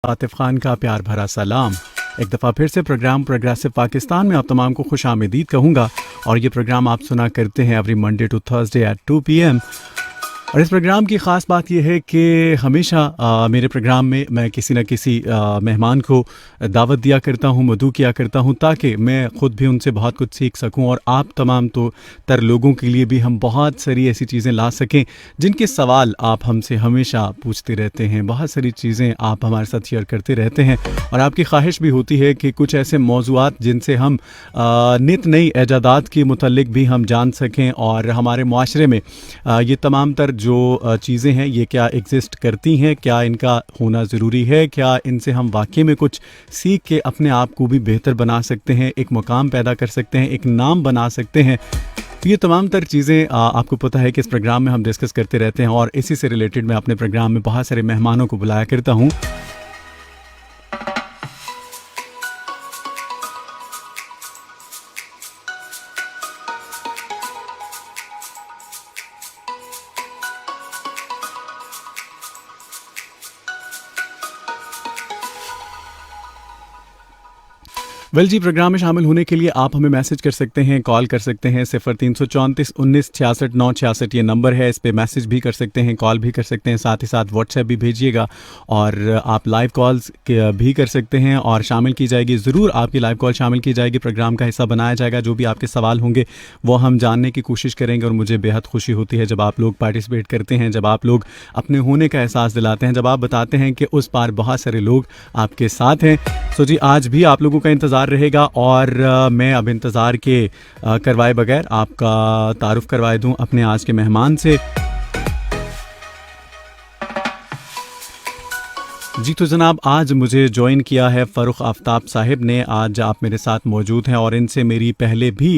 आतिफ खान का प्यार भरा सलाम। एक दफ़ा फिर से प्रोग्राम प्रोग्रेसिव पाकिस्तान में आप तमाम को खुश आमदीद कहूँगा। और ये प्रोग्राम आप सुना करते हैं every Monday to Thursday at 2 PM। और इस प्रोग्राम की ख़ास बात यह है कि हमेशा मेरे प्रोग्राम में मैं किसी न किसी मेहमान को दावत दिया करता हूँ, मदऊ किया करता हूँ, ताकि मैं ख़ुद भी उनसे बहुत कुछ सीख सकूँ और आप तमाम तर लोगों के लिए भी हम बहुत सारी ऐसी चीज़ें ला सकें जिनके सवाल आप हमसे हमेशा पूछते रहते हैं। बहुत सारी चीज़ें आप हमारे साथ शेयर करते रहते हैं और आपकी ख्वाहिश भी होती है कि कुछ ऐसे मौज़ूआत जिनसे हम नित नई ईजादात के मुतल्लिक भी हम जान सकें और हमारे माशरे में ये तमाम तर जो चीज़ें हैं ये क्या एग्जिस्ट करती हैं, क्या इनका होना ज़रूरी है, क्या इनसे हम वाकई में कुछ सीख के अपने आप को भी बेहतर बना सकते हैं, एक मुकाम पैदा कर सकते हैं, एक नाम बना सकते हैं। तो ये तमाम तर चीज़ें आपको पता है कि इस प्रोग्राम में हम डिस्कस करते रहते हैं और इसी से रिलेटेड मैं अपने प्रोग्राम में बहुत सारे मेहमानों को बुलाया करता हूँ। जी, प्रोग्राम में शामिल होने के लिए आप हमें मैसेज कर सकते हैं, कॉल कर सकते हैं। 0334 19 66 966 ये नंबर है, इस पे मैसेज भी कर सकते हैं, कॉल भी कर सकते हैं, साथ ही साथ व्हाट्सएप भी भेजिएगा और आप लाइव कॉल्स भी कर सकते हैं और शामिल की जाएगी। ज़रूर आपकी लाइव कॉल शामिल की जाएगी, प्रोग्राम का हिस्सा बनाया जाएगा। जो भी आपके सवाल होंगे वो हम जानने की कोशिश करेंगे और मुझे बेहद खुशी होती है जब आप लोग पार्टिसिपेट करते हैं, जब आप लोग अपने होने का एहसास दिलाते हैं, जब आप बताते हैं कि उस पार बहुत सारे लोग आपके साथ हैं। जी, आज भी आप लोगों का इंतज़ार रहेगा और मैं अब इंतज़ार के करवाए बगैर आपका तारुफ करवाए दूं अपने आज के मेहमान से। जी तो जनाब, आज मुझे ज्वाइन किया है फ़ारूक आफ्ताब साहिब ने। आज आप मेरे साथ मौजूद हैं और इनसे मेरी पहले भी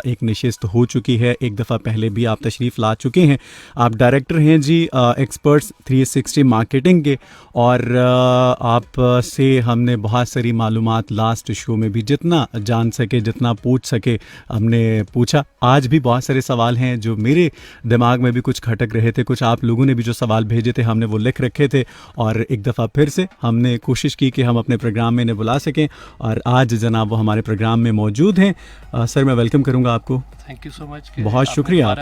एक नशिस्त हो चुकी है, एक दफ़ा पहले भी आप तशरीफ़ ला चुके हैं। आप डायरेक्टर हैं जी एक्सपर्ट्स 360 मार्केटिंग के और आप से हमने बहुत सारी मालूमात लास्ट शो में भी जितना जान सके, जितना पूछ सके हमने पूछा। आज भी बहुत सारे सवाल हैं जो मेरे दिमाग में भी कुछ खटक रहे थे, कुछ आप लोगों ने भी जो सवाल भेजे थे हमने वो लिख रखे थे और एक दफ़ा फिर से हमने कोशिश की कि हम अपने प्रोग्राम में इन्हें बुला सकें और आज जनाब वो हमारे प्रोग्राम में मौजूद हैं। सर, मैं वेलकम करूंगा आपको। थैंक यू सो मच, बहुत शुक्रिया,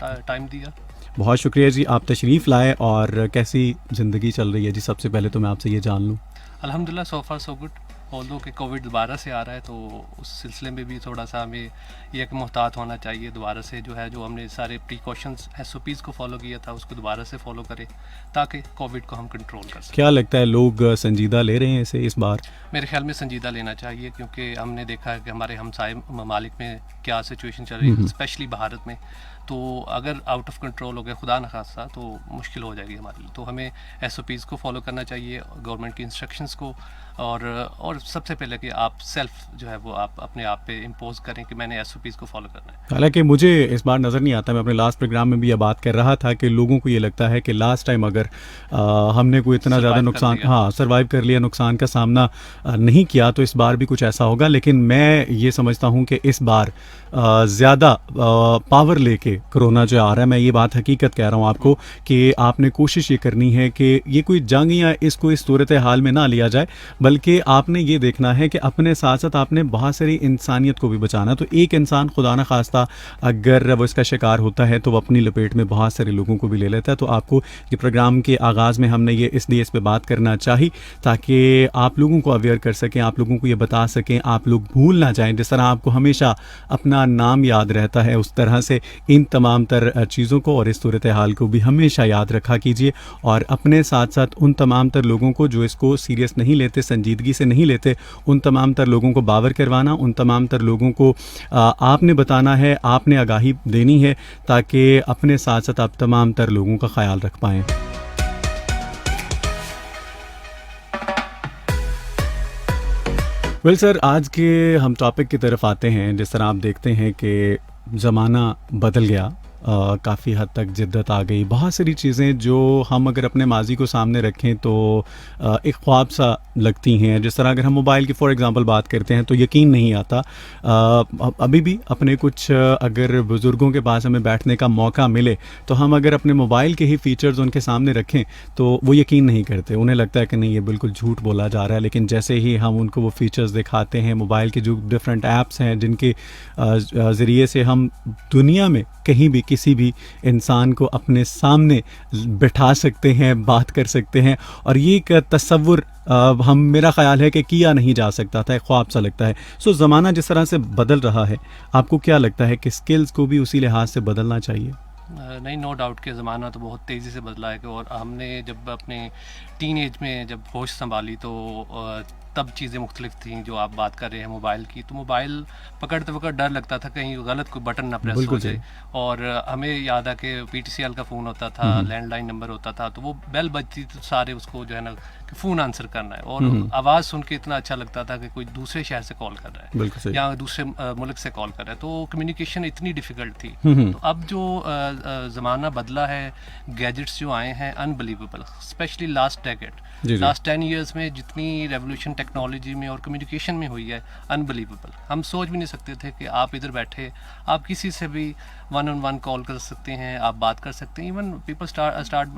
टाइम दिया। बहुत शुक्रिया जी, आप तशरीफ़ लाए। और कैसी ज़िंदगी चल रही है जी? सबसे पहले तो मैं आपसे ये जान लूँ। अल्हम्दुलिल्लाह, सो फार सो गुड। ऑल्दो कि कोविड दोबारा से आ रहा है तो उस सिलसिले में भी थोड़ा सा हमें ये कि मुहतात होना चाहिए। दोबारा से जो हमने सारे प्रिकॉशंस SOPs को फॉलो किया था उसको दोबारा से फॉलो करें ताकि कोविड को हम कंट्रोल कर सकें। क्या लगता है लोग संजीदा ले रहे हैं इसे इस बार? मेरे ख्याल में संजीदा लेना चाहिए क्योंकि हमने देखा है कि हमारे हमसाए ममालिक में क्या सिचुएशन चल रही है, स्पेशली भारत में। तो अगर आउट ऑफ कंट्रोल हो गया खुदा न खास्ता तो मुश्किल हो जाएगी हमारे लिए। तो हमें SOPs को फॉलो करना चाहिए, गवर्नमेंट की इंस्ट्रक्शंस को, और सबसे पहले कि आप सेल्फ जो है वो आप अपने आप पे इम्पोज करें कि मैंने SOPs को फॉलो करना है। हालांकि मुझे इस बार नज़र नहीं आता, मैं अपने लास्ट प्रोग्राम में भी ये बात कर रहा था कि लोगों को ये लगता है कि लास्ट टाइम अगर हमने कोई इतना ज़्यादा नुकसान सर्वाइव कर लिया, नुकसान का सामना नहीं किया, तो इस बार भी कुछ ऐसा होगा। लेकिन मैं ये समझता हूँ कि इस बार ज़्यादा पावर लेके कोरोना जो आ रहा है, मैं ये बात हकीकत कह रहा हूँ आपको कि आपने कोशिश ये करनी है कि ये कोई जंग या इसको इस सूरत हाल में ना लिया जाए, बल्कि आपने ये देखना है कि अपने साथ साथ आपने बहुत सारी इंसानियत को भी बचाना। तो एक इंसान खुदा न खास्ता अगर वो इसका शिकार होता है तो वो अपनी लपेट में बहुत सारे लोगों को भी ले लेता है। तो आपको ये प्रोग्राम के आगाज़ में हमने ये इसलिए इस पर बात करना चाहिए ताकि आप लोगों को अवेयर कर सकें, आप लोगों को ये बता सकें, आप लोग भूल ना जाएं। जिस तरह आपको हमेशा अपना नाम याद रहता है उस तरह से इन तमाम तर चीज़ों को और इस सूरत हाल को भी हमेशा याद रखा कीजिए और अपने साथ साथ उन तमाम तर लोगों को जो इसको सीरियस नहीं लेते, संजीदगी से नहीं लेते, उन तमाम तर लोगों को बावर करवाना, उन तमाम तर लोगों को आपने बताना है, आपने आगाही देनी है ताकि अपने साथ साथ आप तमाम तर लोगों का ख्याल रख पाएँ। सर, आज के हम टॉपिक की तरफ आते हैं। जिस तरह आप देखते हैं कि ज़माना बदल गया काफ़ी हद तक जिद्दत आ गई, बहुत सारी चीज़ें जो हम अगर अपने माजी को सामने रखें तो एक ख्वाब सा लगती हैं। जिस तरह अगर हम मोबाइल की फॉर एग्ज़ाम्पल बात करते हैं तो यकीन नहीं आता। अभी भी अपने कुछ अगर बुज़ुर्गों के पास हमें बैठने का मौका मिले तो हम अगर अपने मोबाइल के ही फ़ीचर्स उनके सामने रखें तो वो यकीन नहीं करते। उन्हें लगता है कि नहीं, ये बिल्कुल झूठ बोला जा रहा है। लेकिन जैसे ही हम उनको वो फ़ीचर्स दिखाते हैं, मोबाइल के जो डिफरेंट ऐप्स हैं जिनके ज़रिए से हम दुनिया में कहीं भी किसी भी इंसान को अपने सामने बिठा सकते हैं, बात कर सकते हैं, और ये एक तसव्वुर हम, मेरा ख़्याल है कि किया नहीं जा सकता था, एक ख्वाब सा लगता है। सो ज़माना जिस तरह से बदल रहा है, आपको क्या लगता है कि स्किल्स को भी उसी लिहाज से बदलना चाहिए? नहीं, नो डाउट कि ज़माना तो बहुत तेज़ी से बदला है। और हमने जब अपने टीन एज में जब होश संभाली तो तब चीज़ें मुख्तलिफ थी जो आप बात कर रहे हैं मोबाइल की। तो मोबाइल पकड़ते वक्त डर लगता था कहीं गलत कोई बटन ना प्रेस हो जाए। और हमें याद है कि PTCL का फ़ोन होता था, लैंडलाइन नंबर होता था, तो वो बेल बजती तो सारे उसको जो है ना कि फ़ोन आंसर करना है, और आवाज़ सुन के इतना अच्छा लगता था कि कोई दूसरे शहर से कॉल कर रहा है या दूसरे मुल्क से कॉल कर रहा है, तो कम्युनिकेशन इतनी डिफ़िकल्ट थी। तो अब जो ज़माना बदला है, गैजेट्स जो आए हैं unbelievable, specially last decade, last 10 years में जितनी रेवोल्यूशन टेक्नोलॉजी में और कम्युनिकेशन में हुई है, अनबिलीवेबल। हम सोच भी नहीं सकते थे कि आप इधर बैठे आप किसी से भी वन ऑन वन कॉल कर सकते हैं, आप बात कर सकते हैं, even people start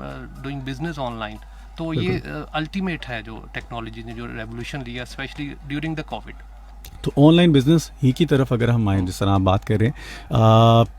doing business online. तो ये अल्टीमेट है जो टेक्नोलॉजी ने जो रेवोल्यूशन लिया, स्पेशली ड्यूरिंग द कोविड। तो ऑनलाइन बिजनेस ही की तरफ अगर हम आएँ, जिस तरह आप बात कर रहे हैं,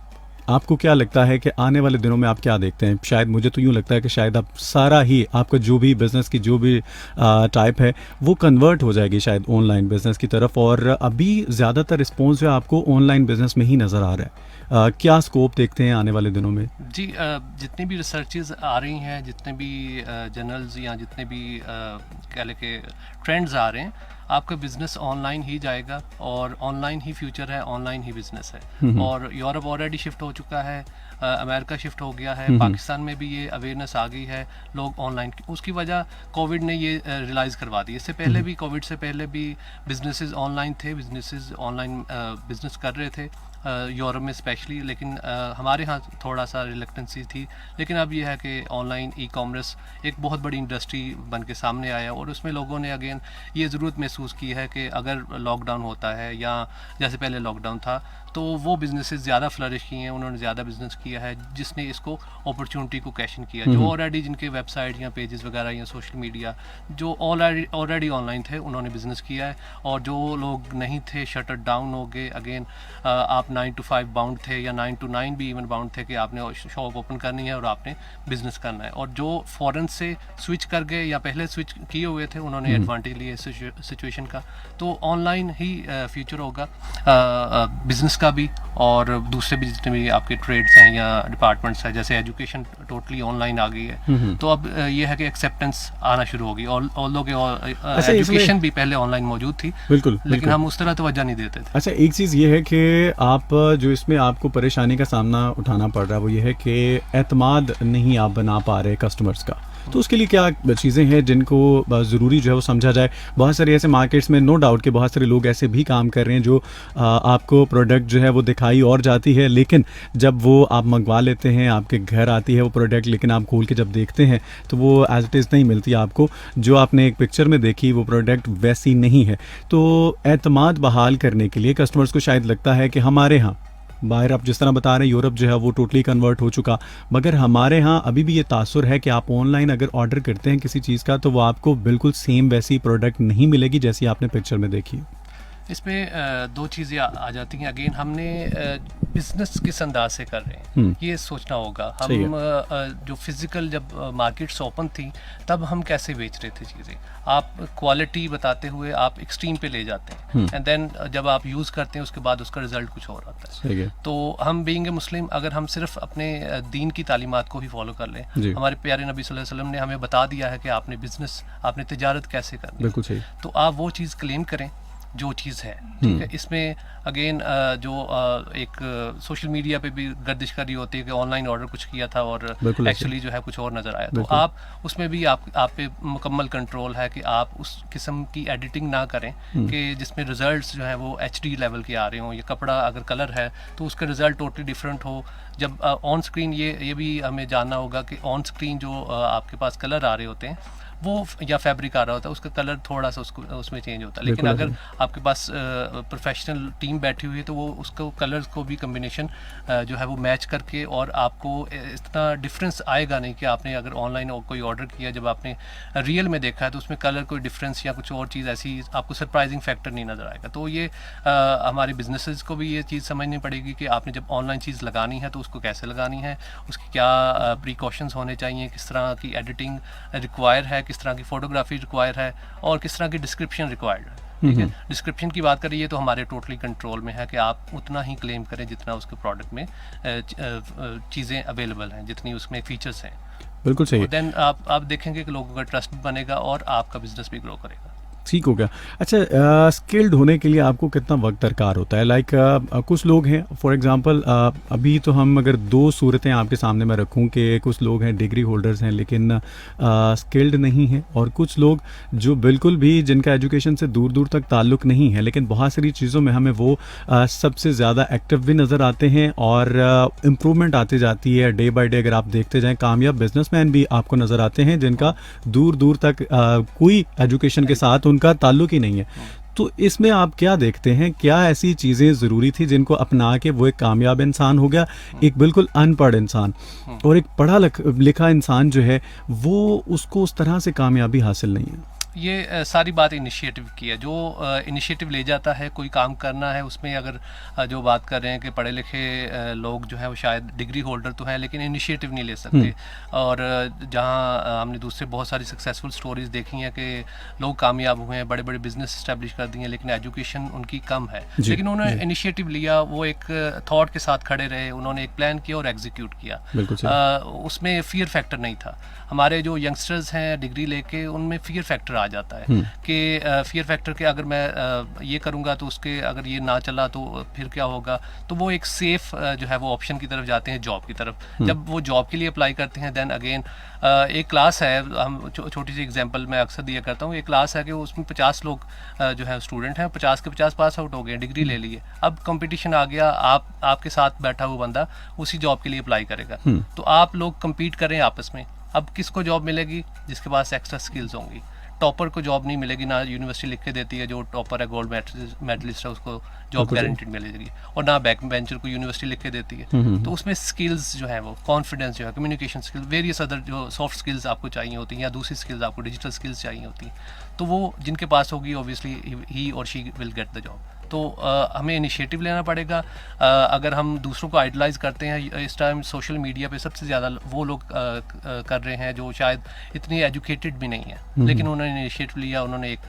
आपको क्या लगता है कि आने वाले दिनों में आप क्या देखते हैं? शायद मुझे तो यूँ लगता है कि शायद आप सारा ही आपका जो भी बिज़नेस की जो भी टाइप है वो कन्वर्ट हो जाएगी शायद ऑनलाइन बिज़नेस की तरफ, और अभी ज़्यादातर रिस्पॉन्स जो है आपको ऑनलाइन बिज़नेस में ही नज़र आ रहा है। क्या स्कोप देखते हैं आने वाले दिनों में? जी, जितनी भी रिसर्चेस आ रही हैं, जितने भी जर्नल्स या जितने भी कह लें कि ट्रेंड्स आ रहे हैं, आपका बिजनेस ऑनलाइन ही जाएगा और ऑनलाइन ही फ्यूचर है, ऑनलाइन ही बिजनेस है। और यूरोप ऑलरेडी शिफ्ट हो चुका है, अमेरिका शिफ्ट हो गया है, पाकिस्तान में भी ये अवेयरनेस आ गई है, लोग ऑनलाइन, उसकी वजह कोविड ने ये रियलाइज़ करवा दी। इससे पहले भी, कोविड से पहले भी बिजनेसेस ऑनलाइन थे, बिजनेसेस ऑनलाइन बिजनेस कर रहे थे यूरोप में स्पेशली, लेकिन हमारे यहाँ थोड़ा सा रिलेक्टेंसी थी। लेकिन अब यह है कि ऑनलाइन ई कॉमर्स एक बहुत बड़ी इंडस्ट्री बन के सामने आया, और उसमें लोगों ने अगेन ये ज़रूरत महसूस की है कि अगर लॉकडाउन होता है या जैसे पहले लॉकडाउन था, तो वो बिजनेसेस ज़्यादा फ्लरिश किए हैं, उन्होंने ज़्यादा बिजनेस किया है, जिसने इसको अपॉर्चुनिटी को कैश इन किया। जो ऑलरेडी जिनके वेबसाइट या पेजेस वगैरह या सोशल मीडिया जो ऑलरेडी ऑनलाइन थे, उन्होंने बिजनेस किया है, और जो लोग नहीं थे शटर डाउन हो गए। अगेन आप 9 to 5 बाउंड थे या 9 to 9 भी इवन बाउंड थे कि आपने शॉप ओपन करनी है और आपने बिजनेस करना है, और जो फॉरेन से स्विच कर गए या पहले स्विच किए हुए थे, उन्होंने एडवांटेज लिया इस सिचुएशन का। तो ऑनलाइन ही फ्यूचर होगा बिजनेस का भी, और दूसरे भी जितने भी आपके ट्रेड्स हैं या डिपार्टमेंट्स हैं, जैसे एजुकेशन टोटली ऑनलाइन आ गई है। तो अब ये है कि एक्सेप्टेंस आना शुरू होगी, और लोग एजुकेशन भी पहले ऑनलाइन मौजूद थी, बिल्कुल, लेकिन हम उस तरह तवज्जो नहीं देते थे। अच्छा, एक चीज़ ये है कि आप जो इसमें आपको परेशानी का सामना उठाना पड़ रहा है वो ये है कि एतमाद नहीं आप बना पा रहे कस्टमर्स का। तो उसके लिए क्या चीज़ें हैं जिनको ज़रूरी जो है वो समझा जाए? बहुत सारे ऐसे मार्केट्स में नो डाउट कि बहुत सारे लोग ऐसे भी काम कर रहे हैं जो आपको प्रोडक्ट जो है वो दिखाई और जाती है, लेकिन जब वो आप मंगवा लेते हैं, आपके घर आती है वो प्रोडक्ट, लेकिन आप खोल के जब देखते हैं तो वो एज इट इज़ नहीं मिलती आपको। जो आपने एक पिक्चर में देखी वो प्रोडक्ट वैसी नहीं है। तो एतमाद बहाल करने के लिए कस्टमर्स को शायद लगता है कि हमारे यहाँ, बाहर आप जिस तरह बता रहे हैं यूरोप जो है वो टोटली कन्वर्ट हो चुका, मगर हमारे यहाँ अभी भी ये तासुर है कि आप ऑनलाइन अगर ऑर्डर करते हैं किसी चीज़ का तो वो आपको बिल्कुल सेम वैसी प्रोडक्ट नहीं मिलेगी जैसी आपने पिक्चर में देखी। इसमें दो चीज़ें आ जाती हैं। अगेन हमने बिजनेस किस अंदाज से कर रहे हैं ये सोचना होगा। हम जो फिजिकल जब मार्केट्स ओपन थी तब हम कैसे बेच रहे थे चीज़ें, आप क्वालिटी बताते हुए आप एक्सट्रीम पे ले जाते हैं, एंड देन जब आप यूज़ करते हैं उसके बाद उसका रिजल्ट कुछ और आता है। तो हम बीइंग ए मुस्लिम अगर हम सिर्फ अपने दीन की तालीमात को ही फॉलो कर लें, हमारे प्यारे नबी सल्लल्लाहु अलैहि वसल्लम ने हमें बता दिया है कि आपने बिजनेस, आपने तिजारत कैसे करनी है, तो आप वो चीज़ क्लेम करें जो चीज़ है, ठीक है। इसमें अगेन जो एक सोशल मीडिया पे भी गर्दिश कर रही होती है कि ऑनलाइन ऑर्डर कुछ किया था और एक्चुअली जो है कुछ और नज़र आया, तो आप उसमें भी आप पे मुकम्मल कंट्रोल है कि आप उस किस्म की एडिटिंग ना करें कि जिसमें रिजल्ट्स जो है वो HD लेवल के आ रहे हों, या कपड़ा अगर कलर है तो उसका रिजल्ट टोटली डिफरेंट हो। जब ऑन स्क्रीन ये भी हमें जानना होगा कि ऑन स्क्रीन जो आपके पास कलर आ रहे होते हैं वो या फैब्रिक आ रहा होता है, उसका कलर थोड़ा सा उसमें चेंज होता है, लेकिन अगर आपके पास प्रोफेशनल टीम बैठी हुई है तो वो उसको कलर्स को भी कम्बिनेशन जो है वो मैच करके, और आपको इतना डिफरेंस आएगा नहीं कि आपने अगर ऑनलाइन कोई ऑर्डर किया, जब आपने रियल में देखा है तो उसमें कलर कोई डिफरेंस या कुछ और चीज़ ऐसी आपको सरप्राइजिंग फैक्टर नहीं नज़र आएगा। तो ये हमारे बिजनेसेस को भी ये चीज़ समझनी पड़ेगी कि आपने जब ऑनलाइन चीज़ लगानी है तो उसको कैसे लगानी है, उसकी क्या प्रिकॉशंस होने चाहिए, किस तरह की एडिटिंग रिक्वायर है, किस तरह की फोटोग्राफी रिक्वायर है, और किस तरह की डिस्क्रिप्शन रिक्वायर्ड है, ठीक है। डिस्क्रिप्शन की बात करिए तो हमारे टोटली कंट्रोल में है कि आप उतना ही क्लेम करें जितना उसके प्रोडक्ट में चीज़ें अवेलेबल हैं, जितनी उसमें फीचर्स हैं। बिल्कुल सही। देन आप देखेंगे कि लोगों का ट्रस्ट बनेगा और आपका बिजनेस भी ग्रो करेगा। ठीक हो गया। अच्छा, स्किल्ड होने के लिए आपको कितना वक्त दरकार होता है? लाइक कुछ लोग हैं, फॉर एग्जांपल अभी तो हम अगर दो सूरतें आपके सामने मैं रखूं कि कुछ लोग हैं डिग्री होल्डर्स हैं लेकिन स्किल्ड नहीं हैं, और कुछ लोग जो बिल्कुल भी जिनका एजुकेशन से दूर दूर तक ताल्लुक़ नहीं है लेकिन बहुत सारी चीज़ों में हमें वो सबसे ज़्यादा एक्टिव भी नज़र आते हैं और इम्प्रूवमेंट आती जाती है डे बाई डे। अगर आप देखते जाएँ कामयाब बिजनेसमैन भी आपको नज़र आते हैं जिनका दूर दूर तक कोई एजुकेशन के साथ का ताल्लुक ही नहीं है। तो इसमें आप क्या देखते हैं, क्या ऐसी चीज़ें ज़रूरी थी जिनको अपना के वो एक कामयाब इंसान हो गया, एक बिल्कुल अनपढ़ इंसान और एक पढ़ा लिखा इंसान जो है वो उसको उस तरह से कामयाबी हासिल नहीं है? ये सारी बात इनिशिएटिव की है। जो इनिशिएटिव ले जाता है, कोई काम करना है उसमें, अगर जो बात कर रहे हैं कि पढ़े लिखे लोग जो है वो शायद डिग्री होल्डर तो हैं लेकिन इनिशिएटिव नहीं ले सकते, और जहां हमने दूसरे बहुत सारी सक्सेसफुल स्टोरीज देखी हैं कि लोग कामयाब हुए हैं, बड़े बड़े बिजनेस इस्टेब्लिश कर दिए हैं लेकिन एजुकेशन उनकी कम है, लेकिन उन्होंने इनिशिएटिव लिया, वो एक थॉट के साथ खड़े रहे, उन्होंने एक प्लान किया और एग्जीक्यूट किया। उसमें फियर फैक्टर नहीं था। हमारे जो यंगस्टर्स हैं डिग्री लेके, उनमें फियर फैक्टर आ जाता है कि फियर फैक्टर के अगर मैं ये करूँगा तो उसके अगर ये ना चला तो फिर क्या होगा, तो वो एक सेफ जो है वो ऑप्शन की तरफ जाते हैं, जॉब की तरफ। जब वो जॉब के लिए अप्लाई करते हैं, देन अगेन एक क्लास है, हम छोटी सी एग्जांपल मैं अक्सर दिया करता हूँ, एक क्लास है कि उसमें 50 लोग जो है स्टूडेंट हैं, 50 के 50 पास आउट हो गए, डिग्री ले लिए। अब कंपटीशन आ गया, आपके साथ बैठा हुआ बंदा उसी जॉब के लिए अप्लाई करेगा, तो आप लोग कम्पीट करें आपस में। अब किसको जॉब मिलेगी? जिसके पास एक्स्ट्रा स्किल्स होंगी। टॉपर को जॉब नहीं मिलेगी, ना यूनिवर्सिटी लिख के देती है जो टॉपर है, गोल्ड मेडलिस्ट है, उसको जॉब गारंटीड मिलेगी, और ना बैक बेंचर को यूनिवर्सिटी लिख के देती है। तो उसमें स्किल्स जो है वो कॉन्फिडेंस जो है, कम्युनिकेशन स्किल्स, वेरियस अदर जो सॉफ्ट स्किल्स आपको चाहिए होती हैं, या दूसरी स्किल्स आपको डिजिटल स्किल्स चाहिए होती हैं, तो वो जिनके पास होगी ऑब्वियसली ही और she will get the job. तो हमें इनिशिएटिव लेना पड़ेगा। अगर हम दूसरों को आइडलाइज करते हैं, इस टाइम सोशल मीडिया पे सबसे ज़्यादा वो लोग कर रहे हैं जो शायद इतनी एजुकेटेड भी नहीं है, लेकिन उन्होंने इनिशिएटिव लिया, उन्होंने एक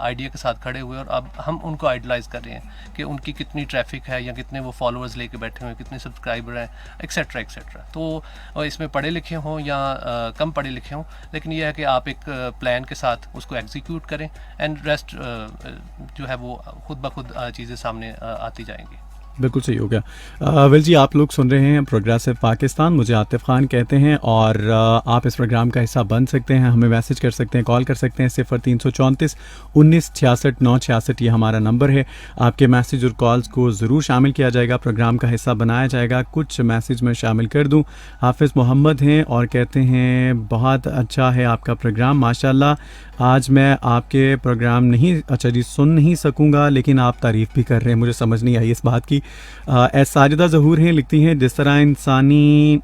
आइडिया के साथ खड़े हुए, और अब हम उनको आइडलाइज कर रहे हैं कि उनकी कितनी ट्रैफिक है, या कितने वो फॉलोअर्स लेके बैठे हुए हैं, कितने सब्सक्राइबर हैं, एक्सेट्रा एक्सेट्रा। तो इसमें पढ़े लिखे हों या कम पढ़े लिखे हों, लेकिन यह है कि आप एक प्लान के साथ उसको एग्जीक्यूट करें, एंड रेस्ट जो है वो खुद ब खुद चीज़ें सामने आती जाएंगी। बिल्कुल सही हो गया। विल जी, आप लोग सुन रहे हैं प्रोग्रेसिव पाकिस्तान, मुझे आतिफ खान कहते हैं, और आप इस प्रोग्राम का हिस्सा बन सकते हैं, हमें मैसेज कर सकते हैं, कॉल कर सकते हैं। 0334 19 66 966 ये हमारा नंबर है। आपके मैसेज और कॉल्स को ज़रूर शामिल किया जाएगा, प्रोग्राम का हिस्सा बनाया जाएगा। कुछ मैसेज मैं शामिल कर दूं। हाफिज़ मोहम्मद हैं और कहते हैं बहुत अच्छा है आपका प्रोग्राम, माशाल्लाह। आज मैं आपके प्रोग्राम सुन नहीं सकूंगा, लेकिन आप तारीफ़ भी कर रहे हैं, मुझे समझ नहीं आई इस बात की। साजिदा ज़हूर हैं, लिखती हैं जिस तरह इंसानी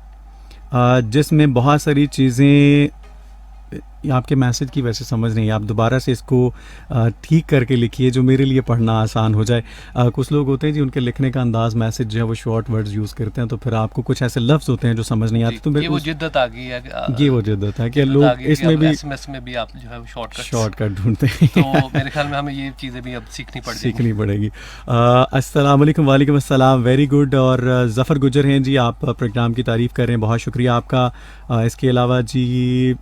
जिसमें बहुत सारी चीज़ें, आपके मैसेज की वैसे समझ नहीं, आप दोबारा से इसको ठीक करके लिखिए जो मेरे लिए पढ़ना आसान हो जाए। कुछ लोग होते हैं जी, उनके लिखने का अंदाज़, मैसेज जो है वो शॉर्ट वर्ड्स यूज़ करते हैं, तो फिर आपको कुछ ऐसे लफ्ज़ होते हैं जो समझ नहीं आते। तो ये वो जिद्दत आ गई है, ये वो जिद्दत है कि लोग इसमें भी एसएमएस में भी आप जो है शॉर्टकट ढूंढते हैं। तो मेरे ख्याल में हमें ये चीज़ें भी अब सीखनी पड़ेगी। अस्सलाम वालेकुम। वालेकुम अस्सलाम, वेरी गुड। और ज़फ़र गुजर हैं जी, आप प्रोग्राम की तारीफ़ कर रहे हैं, बहुत शुक्रिया आपका। इसके अलावा जी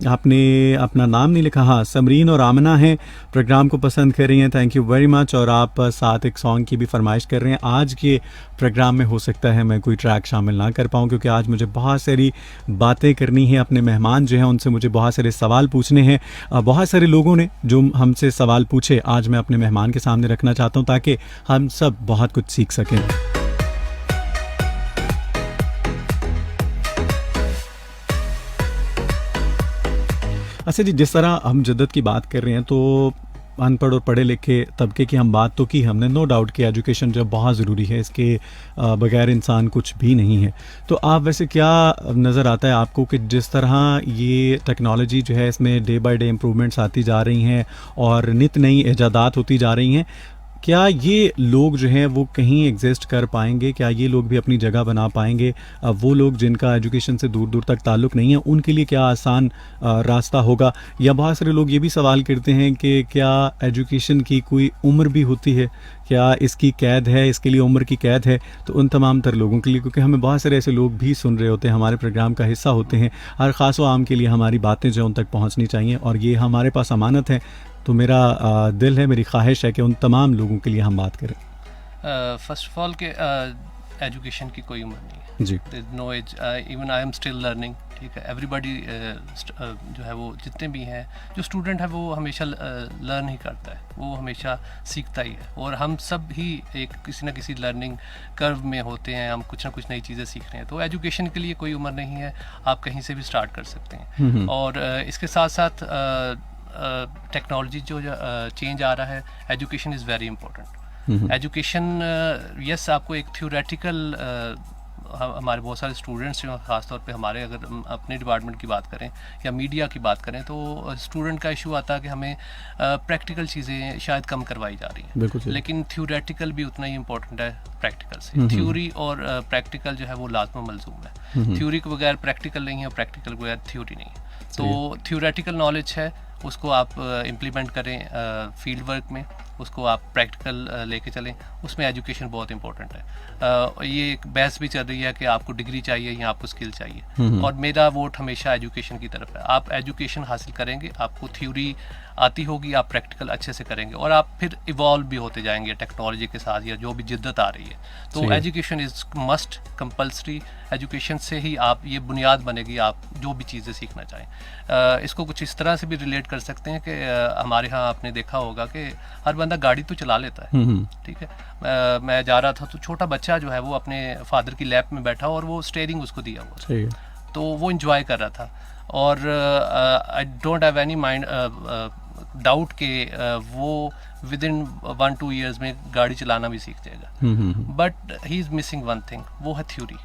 आपने अपना नाम नहीं लिखा, हाँ समरीन और आमना हैं, प्रोग्राम को पसंद कर रही हैं, थैंक यू वेरी मच। और आप साथ एक सॉन्ग की भी फरमाइश कर रहे हैं। आज के प्रोग्राम में हो सकता है मैं कोई ट्रैक शामिल ना कर पाऊँ, क्योंकि आज मुझे बहुत सारी बातें करनी है, अपने मेहमान जो हैं उनसे मुझे बहुत सारे सवाल पूछने हैं। बहुत सारे लोगों ने जो हमसे सवाल पूछे आज मैं अपने मेहमान के सामने रखना चाहता हूँ, ताकि हम सब बहुत कुछ सीख सकें। अच्छा जी, जिस तरह हम जद्दत की बात कर रहे हैं, तो अनपढ़ और पढ़े लिखे तबके की हम बात तो की हमने, नो डाउट कि एजुकेशन जो बहुत ज़रूरी है, इसके बगैर इंसान कुछ भी नहीं है। तो आप वैसे क्या नज़र आता है आपको कि जिस तरह ये टेक्नोलॉजी जो है इसमें डे बाय डे इम्प्रूवमेंट्स आती जा रही हैं और नित नई ईजादात होती जा रही हैं, क्या ये लोग जो हैं वो कहीं एग्जिस्ट कर पाएंगे? क्या ये लोग भी अपनी जगह बना पाएंगे? वो लोग जिनका एजुकेशन से दूर दूर तक ताल्लुक़ नहीं है, उनके लिए क्या आसान रास्ता होगा? या बहुत सारे लोग ये भी सवाल करते हैं कि क्या एजुकेशन की कोई उम्र भी होती है? क्या इसकी कैद है, इसके लिए उम्र की कैद है? तो उन तमाम तर लोगों के लिए, क्योंकि हमें बहुत सारे ऐसे लोग भी सुन रहे होते हैं, हमारे प्रोग्राम का हिस्सा होते हैं, हर ख़ास व आम के लिए हमारी बातें जो उन तक पहुँचनी चाहिए, और ये हमारे पास अमानत है। तो मेरा दिल है, मेरी ख्वाहिश है कि उन तमाम लोगों के लिए हम बात करें। फर्स्ट ऑफ ऑल के एजुकेशन की कोई उम्र नहीं है जी, no age, even I am still learning, ठीक है। एवरीबॉडी जो है वो जितने भी हैं, जो स्टूडेंट है वो हमेशा लर्न ही करता है, वो हमेशा सीखता ही है, और हम सब ही एक किसी ना किसी लर्निंग कर्व में होते हैं, हम कुछ ना कुछ नई चीज़ें सीख रहे हैं। तो एजुकेशन के लिए कोई उम्र नहीं है, आप कहीं से भी स्टार्ट कर सकते हैं। और इसके साथ साथ टेक्नोलॉजी जो चेंज आ रहा है, education is very important. Education yes, आपको एक थ्योरेटिकल, हमारे बहुत सारे स्टूडेंट्स हैं, ख़ासतौर पे हमारे, अगर हम अपने डिपार्टमेंट की बात करें या मीडिया की बात करें, तो स्टूडेंट का इशू आता है कि हमें प्रैक्टिकल चीज़ें शायद कम करवाई जा रही हैं, लेकिन थ्योरेटिकल भी उतना ही इम्पोर्टेंट है प्रैक्टिकल से। थ्योरी और प्रैक्टिकल जो है वो लाज़िम मलज़ूम है। थ्योरी के बगैर प्रैक्टिकल नहीं है, प्रैक्टिकल के बगैर थ्योरी नहीं है। तो थ्योरेटिकल नॉलेज है, उसको आप इम्प्लीमेंट करें फील्ड वर्क में, उसको आप प्रैक्टिकल लेके चलें, उसमें एजुकेशन बहुत इंपॉर्टेंट है। ये एक बहस भी चल रही है कि आपको डिग्री चाहिए या आपको स्किल चाहिए, और मेरा वोट हमेशा एजुकेशन की तरफ है। आप एजुकेशन हासिल करेंगे, आपको थ्योरी आती होगी, आप प्रैक्टिकल अच्छे से करेंगे, और आप फिर इवॉल्व भी होते जाएंगे टेक्नोलॉजी के साथ, या जो भी जिद्दत आ रही है। तो education is must compulsory. Education से ही आप, ये बुनियाद बनेगी आप जो भी चीज़ें सीखना चाहें। इसको कुछ इस तरह से भी रिलेट कर सकते हैं कि हमारे यहाँ आपने देखा होगा कि हर बंदा गाड़ी तो चला लेता है, ठीक है। मैं जा रहा था तो छोटा बच्चा जो है वो अपने फादर की लैप में बैठा और वो स्टीयरिंग उसको दिया हुआ, तो वो इंजॉय कर रहा था। और I don't have any mind doubt के वो विद इन 1-2 ईयर्स में गाड़ी चलाना भी सीख जाएगा। But he is missing one thing, वो है थ्योरी।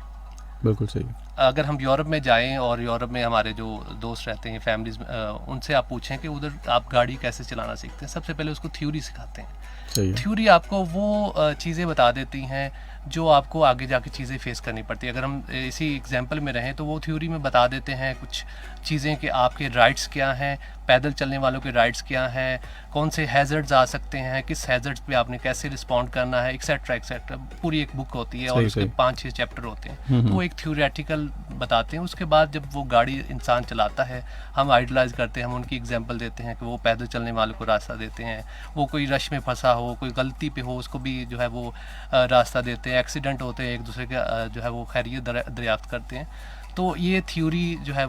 बिल्कुल सही। अगर हम यूरोप में जाएं, और यूरोप में हमारे जो दोस्त रहते हैं, फैमिलीज में, उनसे आप पूछें कि उधर आप गाड़ी कैसे चलाना सीखते हैं, सबसे पहले उसको थ्योरी सिखाते हैं। थ्योरी आपको वो चीज़ें बता देती हैं जो आपको आगे जाके चीज़ें फेस करनी पड़ती है। अगर हम इसी एग्जांपल में रहें, तो वो थ्योरी में बता देते हैं कुछ चीज़ें कि आपके राइट्स क्या हैं, पैदल चलने वालों के राइट्स क्या हैं, कौन से हैज़र्ड्स आ सकते हैं, किस हैज़र्ड्स पे आपने कैसे रिस्पॉन्ड करना है, एक्सेट्रा एक्सेट्रा। पूरी एक बुक होती है और उसके 5-6 चैप्टर होते हैं, तो वो एक थ्योरेटिकल बताते हैं। उसके बाद जब वो गाड़ी इंसान चलाता है, हम आइडलाइज करते हैं, हम उनकी एग्जांपल देते हैं कि वो पैदल चलने वालों को रास्ता देते हैं, वो कोई रश में फंसा हो, कोई गलती पे हो, उसको भी जो है वो रास्ता देते हैं, एक्सीडेंट होते हैं, एक दूसरे के जो है वो खैरियत दरियाफ्त करते हैं। तो ये थ्योरी जो है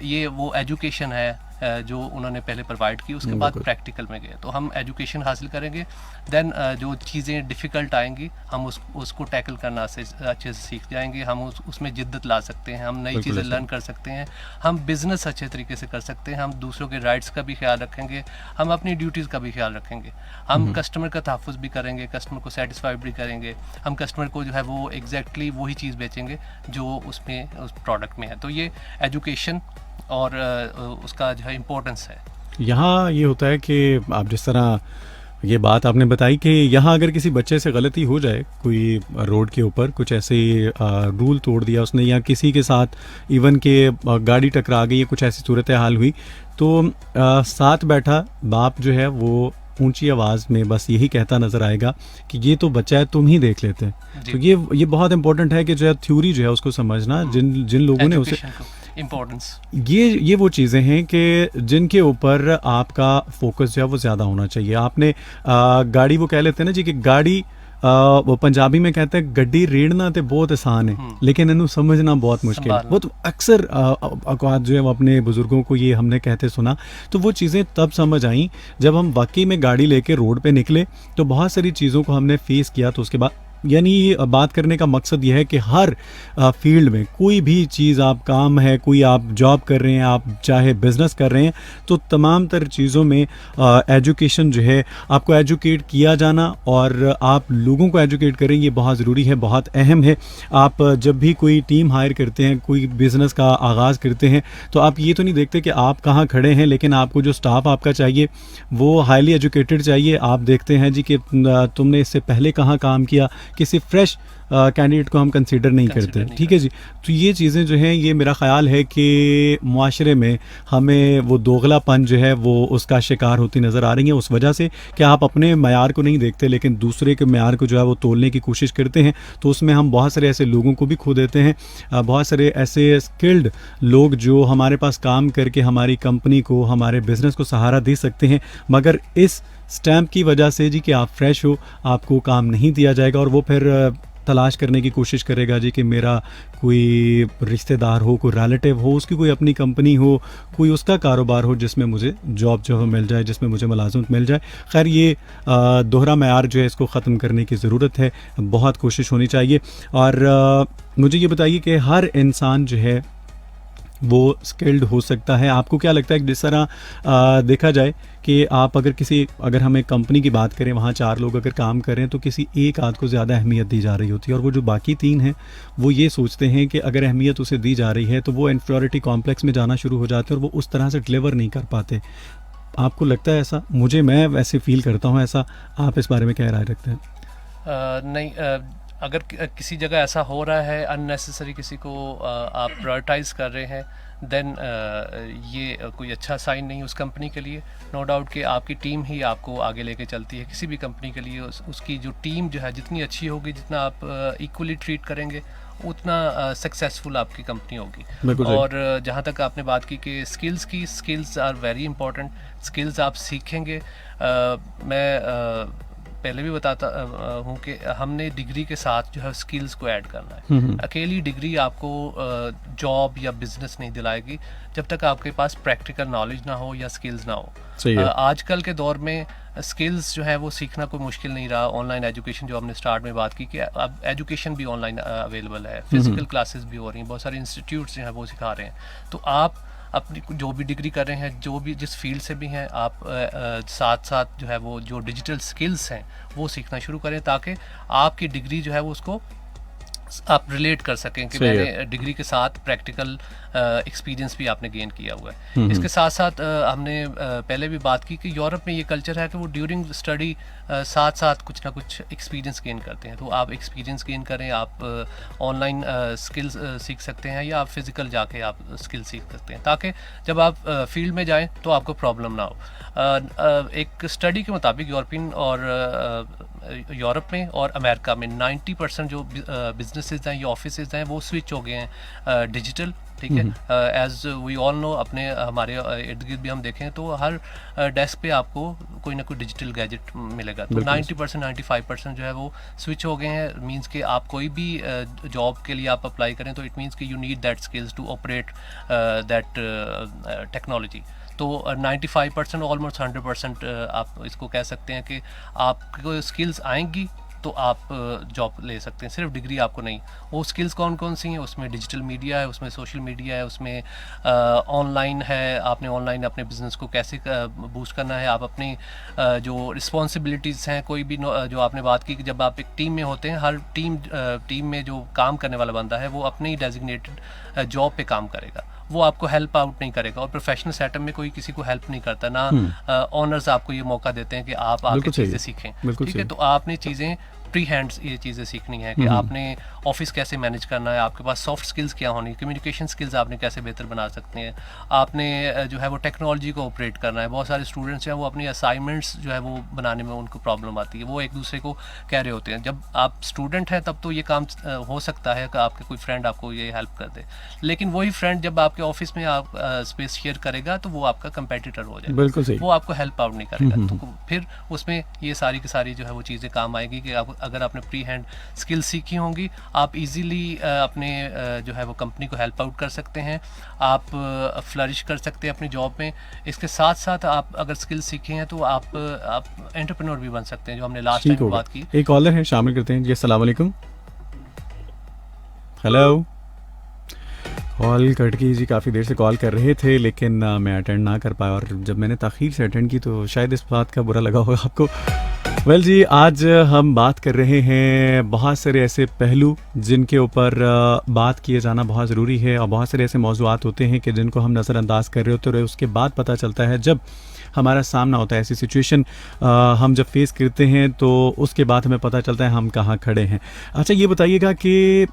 ये वो एजुकेशन है जो उन्होंने पहले प्रोवाइड की। उसके बाद प्रैक्टिकल में गए, तो हम एजुकेशन हासिल करेंगे, देन जो चीज़ें डिफ़िकल्ट आएंगी हम उसको टैकल करना से अच्छे से सीख जाएंगे। हम उसमें जिद्दत ला सकते हैं, हम नई चीज़ें लर्न कर सकते हैं, हम बिज़नेस अच्छे तरीके से कर सकते हैं, हम दूसरों के राइट्स का भी ख्याल रखेंगे, हम अपनी ड्यूटीज़ का भी ख्याल रखेंगे, हम कस्टमर का तहफ़्फ़ुज़ भी करेंगे, कस्टमर को सेटिस्फाइड भी करेंगे, हम कस्टमर को जो है वो एग्जैक्टली वही चीज़ बेचेंगे जो उसमें उस प्रोडक्ट में है। तो ये एजुकेशन और उसका जो है इम्पोर्टेंस है। यहाँ ये होता है कि आप जिस तरह ये बात आपने बताई कि यहाँ अगर किसी बच्चे से गलती हो जाए, कोई रोड के ऊपर कुछ ऐसे रूल तोड़ दिया उसने, या किसी के साथ इवन के गाड़ी टकरा गई, कुछ ऐसी सूरत हाल हुई, तो साथ बैठा बाप जो है वो ऊंची आवाज़ में बस यही कहता नज़र आएगा कि ये तो बच्चा है, तुम ही देख लेते हैं। तो ये बहुत इंपॉर्टेंट है कि जो है थ्योरी जो है उसको समझना, जिन लोगों ने उसे इम्पोर्टेंस। ये वो चीज़ें हैं कि जिनके ऊपर आपका फोकस जो है वो ज़्यादा होना चाहिए। आपने गाड़ी, वो कह लेते हैं ना जी कि गाड़ी, वो पंजाबी में कहते हैं गड्डी रेड़ना तो बहुत आसान है लेकिन इन्हें समझना बहुत मुश्किल है। वो तो अक्सर औकात जो है वो अपने बुज़ुर्गों को ये हमने कहते सुना। तो वो चीज़ें तब समझ आई जब हम वाकई में गाड़ी लेके रोड पे निकले, तो बहुत सारी चीज़ों को हमने फेस किया। तो उसके बाद यानी बात करने का मकसद यह है कि हर फील्ड में कोई भी चीज़, आप काम है, कोई आप जॉब कर रहे हैं, आप चाहे बिज़नेस कर रहे हैं, तो तमाम तर चीज़ों में एजुकेशन जो है, आपको एजुकेट किया जाना और आप लोगों को एजुकेट करें, ये बहुत ज़रूरी है, बहुत अहम है। आप जब भी कोई टीम हायर करते हैं, कोई बिज़नेस का आगाज़ करते हैं, तो आप ये तो नहीं देखते कि आप कहाँ खड़े हैं, लेकिन आपको जो स्टाफ आपका चाहिए वो हाईली एजुकेटेड चाहिए। आप देखते हैं जी कि तुमने इससे पहले कहाँ काम किया, किसी फ्रेश कैंडिडेट को हम कंसीडर नहीं करते। ठीक है जी। तो ये चीज़ें जो हैं, ये मेरा ख़्याल है कि मुआशरे में हमें वो दोगलापन जो है वो उसका शिकार होती नज़र आ रही है, उस वजह से कि आप अपने मयार को नहीं देखते लेकिन दूसरे के मयार को जो है वो तोलने की कोशिश करते हैं। तो उसमें हम बहुत सारे ऐसे लोगों को भी खो देते हैं, बहुत सारे ऐसे स्किल्ड लोग जो हमारे पास काम करके हमारी कंपनी को, हमारे बिज़नेस को सहारा दे सकते हैं, मगर इस स्टैम्प की वजह से जी कि आप फ्रेश हो, आपको काम नहीं दिया जाएगा और वो फिर तलाश करने की कोशिश करेगा जी कि मेरा कोई रिश्तेदार हो, कोई रिलेटिव हो, उसकी कोई अपनी कंपनी हो, कोई उसका कारोबार हो जिसमें मुझे जॉब जो है मिल जाए, जिसमें मुझे मुलाजमत मिल जाए। खैर, ये दोहरा मयार जो है इसको ख़त्म करने की ज़रूरत है, बहुत कोशिश होनी चाहिए। और मुझे ये बताइए कि हर इंसान जो है वो स्किल्ड हो सकता है। आपको क्या लगता है कि जिस तरह देखा जाए कि आप अगर हम एक कंपनी की बात करें, वहाँ 4 लोग अगर काम कर रहे हैं तो किसी एक आध को ज़्यादा अहमियत दी जा रही होती है और वो जो बाकी 3 हैं वो ये सोचते हैं कि अगर अहमियत उसे दी जा रही है तो वो इन्फीरियरिटी कॉम्प्लेक्स में जाना शुरू हो जाते हैं और वो उस तरह से डिलीवर नहीं कर पाते। आपको लगता है ऐसा? मैं वैसे फील करता हूँ ऐसा। आप इस बारे में क्या राय रखते हैं? नहीं, अगर किसी जगह ऐसा हो रहा है, अननेसेसरी किसी को आप प्रायोरिटाइज़ कर रहे हैं, देन ये कोई अच्छा साइन नहीं उस कंपनी के लिए। नो डाउट कि आपकी टीम ही आपको आगे लेके चलती है। किसी भी कंपनी के लिए उसकी जो टीम जो है जितनी अच्छी होगी, जितना आप इक्वली ट्रीट करेंगे, उतना सक्सेसफुल आपकी कंपनी होगी। और जहाँ तक आपने बात की कि skills are very important. Skills आप सीखेंगे। मैं पहले भी बताता हूँ कि हमने डिग्री के साथ जो है स्किल्स को ऐड करना है। अकेली डिग्री आपको जॉब या बिजनेस नहीं दिलाएगी जब तक आपके पास प्रैक्टिकल नॉलेज ना हो या स्किल्स ना हो। आजकल के दौर में स्किल्स जो है वो सीखना कोई मुश्किल नहीं रहा। ऑनलाइन एजुकेशन, जो हमने स्टार्ट में बात की कि अब एजुकेशन भी ऑनलाइन अवेलेबल है, फिजिकल क्लासेस भी हो रही हैं, बहुत सारे इंस्टीट्यूट्स जो हैं वो सिखा रहे हैं। तो आप अपनी जो भी डिग्री कर रहे हैं, जो भी जिस फील्ड से भी हैं, आप साथ साथ जो है वो जो डिजिटल स्किल्स हैं वो सीखना शुरू करें, ताकि आपकी डिग्री जो है वो उसको आप रिलेट कर सकें कि मैंने डिग्री के साथ प्रैक्टिकल एक्सपीरियंस भी आपने गेन किया हुआ है। इसके साथ साथ हमने पहले भी बात की कि यूरोप में ये कल्चर है कि वो ड्यूरिंग स्टडी साथ साथ कुछ ना कुछ एक्सपीरियंस गेन करते हैं। तो आप एक्सपीरियंस गेन करें, आप ऑनलाइन स्किल्स सीख सकते हैं या आप फिज़िकल जाके आप स्किल सीख सकते हैं, ताकि जब आप फील्ड में जाएं तो आपको प्रॉब्लम ना हो। एक स्टडी के मुताबिक यूरोप में और अमेरिका में 90% जो बिजनेसेस हैं या ऑफिसेज हैं वो स्विच हो गए हैं डिजिटल। ठीक है, एज वी ऑल नो, हमारे इर्द गिर्द भी हम देखें तो हर डेस्क पे आपको कोई ना कोई डिजिटल गैजेट मिलेगा। तो 90% 95% जो है वो स्विच हो गए हैं। मींस कि आप कोई भी जॉब के लिए आप अप्लाई करें तो इट मींस कि you need that skills to operate that technology. तो 95% ऑलमोस्ट 100% आप इसको कह सकते हैं कि आपको स्किल्स आएंगी तो आप जॉब ले सकते हैं, सिर्फ डिग्री आपको नहीं। वो स्किल्स कौन कौन सी हैं? उसमें डिजिटल मीडिया है, उसमें सोशल मीडिया है, उसमें ऑनलाइन है, आपने ऑनलाइन अपने बिजनेस को कैसे बूस्ट करना है, आप अपनी जो रिस्पॉन्सिबिलिटीज़ हैं, कोई भी जो आपने बात की कि जब आप एक टीम में होते हैं, हर टीम में जो काम करने वाला बंदा है वो अपनी डेजिग्नेटेड जॉब पे काम करेगा, वो आपको हेल्प आउट नहीं करेगा। और प्रोफेशनल सेटअप में कोई किसी को हेल्प नहीं करता, ना ऑनर्स आपको ये मौका देते हैं कि आप आके चीज़ें सीखें। ठीक है, तो आपने चीज़ें प्री हैंड ये चीज़ें सीखनी है कि आपने ऑफिस कैसे मैनेज करना है, आपके पास सॉफ्ट स्किल्स क्या होनी, कम्युनिकेशन स्किल्स आपने कैसे बेहतर बना सकते हैं, आपने जो है वो टेक्नोलॉजी को ऑपरेट करना है। बहुत सारे स्टूडेंट्स हैं वो अपनी असाइनमेंट्स जो है वो बनाने में उनको प्रॉब्लम आती है, वो एक दूसरे को कह रहे होते हैं। जब आप स्टूडेंट हैं तब तो ये काम हो सकता है कि आपके कोई फ्रेंड आपको ये हेल्प कर दे, लेकिन वही फ्रेंड जब आपके ऑफिस में आप स्पेस शेयर करेगा तो वो आपका कंपेटिटर हो जाएगा, बिल्कुल सही। वो आपको हेल्प आउट नहीं करेगा। तो फिर उसमें ये सारी की सारी जो है वो चीज़ें काम आएगी कि आप अगर आपने प्री हैंड स्किल सीखी होंगी, आप इजीली अपने जो है वो कंपनी को हेल्प आउट कर सकते हैं, आप फ्लरिश कर सकते हैं अपनी जॉब में। इसके साथ साथ आप अगर स्किल सीखे हैं तो आप एंटरप्रेन्योर भी बन सकते हैं, जो हमने लास्ट ठीक टाइम होगा। बात की। एक कॉलर है, शामिल करते हैं जी। अस्सलाम वालेकुम। हेलो। कॉल कट गई जी, काफ़ी देर से कॉल कर रहे थे लेकिन मैं अटेंड ना कर पाया, और जब मैंने ताख़ीर से अटेंड की तो शायद इस बात का बुरा लगा होगा आपको। वेल जी, आज हम बात कर रहे हैं बहुत सारे ऐसे पहलू जिनके ऊपर बात किए जाना बहुत ज़रूरी है, और बहुत सारे ऐसे मौज़ूआत होते हैं कि जिनको हम नज़रअंदाज कर रहे होते हैं, उसके बाद पता चलता है जब हमारा सामना होता है ऐसी सिचुएशन हम जब फेस करते हैं तो उसके बाद हमें पता चलता है हम कहाँ खड़े हैं। अच्छा, ये बताइएगा कि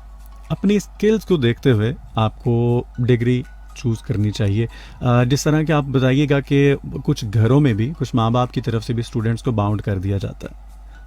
अपनी स्किल्स को देखते हुए आपको डिग्री चूज़ करनी चाहिए। जिस तरह के आप बताइएगा कि कुछ घरों में भी, कुछ माँ बाप की तरफ से भी स्टूडेंट्स को बाउंड कर दिया जाता है,